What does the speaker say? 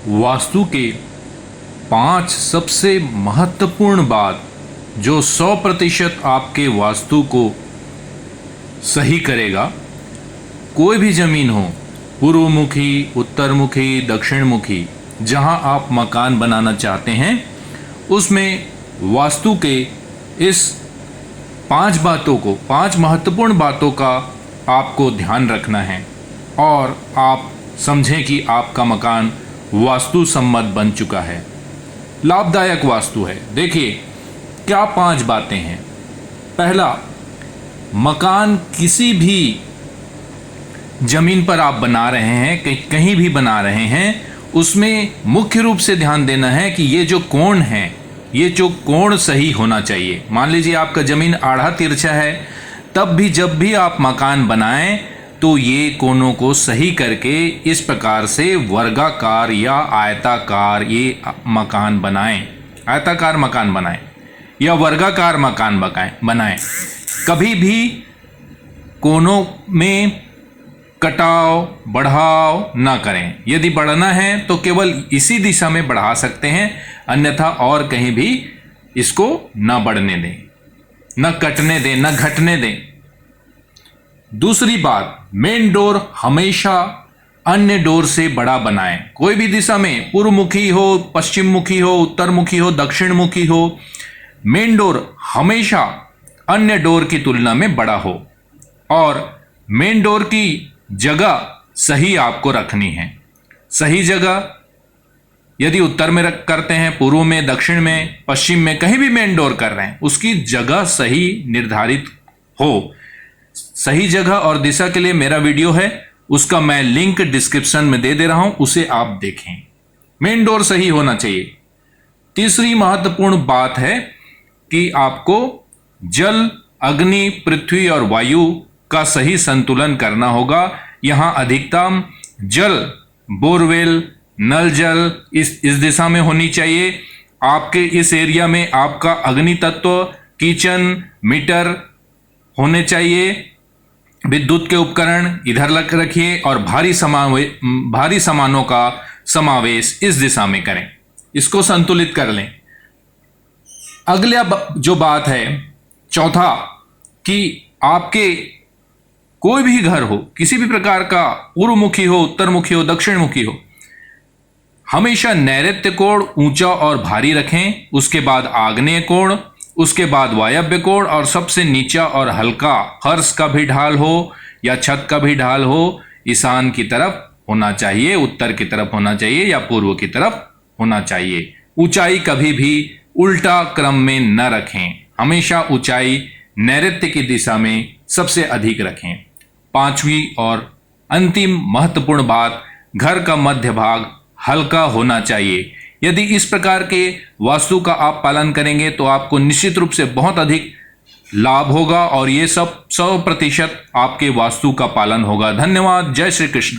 वास्तु के 5 सबसे महत्वपूर्ण बात जो 100% आपके वास्तु को सही करेगा। कोई भी ज़मीन हो, पूर्वमुखी, उत्तरमुखी, दक्षिणमुखी, जहां आप मकान बनाना चाहते हैं, उसमें वास्तु के इस 5 महत्वपूर्ण बातों का आपको ध्यान रखना है और आप समझें कि आपका मकान वास्तु सम्मत बन चुका है, लाभदायक वास्तु है। देखिए क्या 5 बातें हैं। पहला, मकान किसी भी जमीन पर आप बना रहे हैं, कहीं भी बना रहे हैं, उसमें मुख्य रूप से ध्यान देना है कि ये जो कोण है, ये जो कोण सही होना चाहिए। मान लीजिए आपका ज़मीन आड़ा तिरछा है, तब भी जब भी आप मकान बनाएं तो ये कोणों को सही करके इस प्रकार से वर्गाकार या आयताकार ये मकान बनाएं। आयताकार मकान बनाएं या वर्गाकार मकान बनाएं। कभी भी कोणों में कटाव बढ़ाव ना करें। यदि बढ़ना है तो केवल इसी दिशा में बढ़ा सकते हैं, अन्यथा और कहीं भी इसको ना बढ़ने दें, न कटने दें, न घटने दें। दूसरी बात, मेन डोर हमेशा अन्य डोर से बड़ा बनाएं। कोई भी दिशा में, पूर्वमुखी हो, पश्चिम मुखी हो, उत्तरमुखी हो, दक्षिण मुखी हो, मेन डोर हमेशा अन्य डोर की तुलना में बड़ा हो और मेन डोर की जगह सही आपको रखनी है। सही जगह यदि उत्तर में करते हैं, पूर्व में, दक्षिण में, पश्चिम में, कहीं भी मेन डोर कर रहे हैं, उसकी जगह सही निर्धारित हो। सही जगह और दिशा के लिए मेरा वीडियो है, उसका मैं लिंक डिस्क्रिप्शन में दे रहा हूं, उसे आप देखें। मेन डोर सही होना चाहिए। तीसरी महत्वपूर्ण बात है कि आपको जल, अग्नि, पृथ्वी और वायु का सही संतुलन करना होगा। यहां अधिकतम जल, बोरवेल, नल जल इस दिशा में होनी चाहिए। आपके इस एरिया में आपका अग्नि तत्व, किचन, मीटर होने चाहिए। विद्युत के उपकरण इधर रखिए और भारी सामानों का समावेश इस दिशा में करें। इसको संतुलित कर लें। अगला जो बात है, चौथा, कि आपके कोई भी घर हो, किसी भी प्रकार का, पूर्वमुखी हो, उत्तरमुखी हो, दक्षिणमुखी हो, हमेशा नैऋत्य कोण ऊंचा और भारी रखें। उसके बाद आग्नेय कोण, उसके बाद वायव्य कोण और सबसे नीचा और हल्का फर्श का भी ढाल हो या छत का भी ढाल हो ईशान की तरफ होना चाहिए, उत्तर की तरफ होना चाहिए या पूर्व की तरफ होना चाहिए। ऊंचाई कभी भी उल्टा क्रम में न रखें, हमेशा ऊंचाई नैऋत्य की दिशा में सबसे अधिक रखें। 5वीं और अंतिम महत्वपूर्ण बात, घर का मध्य भाग हल्का होना चाहिए। यदि इस प्रकार के वास्तु का आप पालन करेंगे तो आपको निश्चित रूप से बहुत अधिक लाभ होगा और ये सब 100% आपके वास्तु का पालन होगा। धन्यवाद। जय श्री कृष्ण।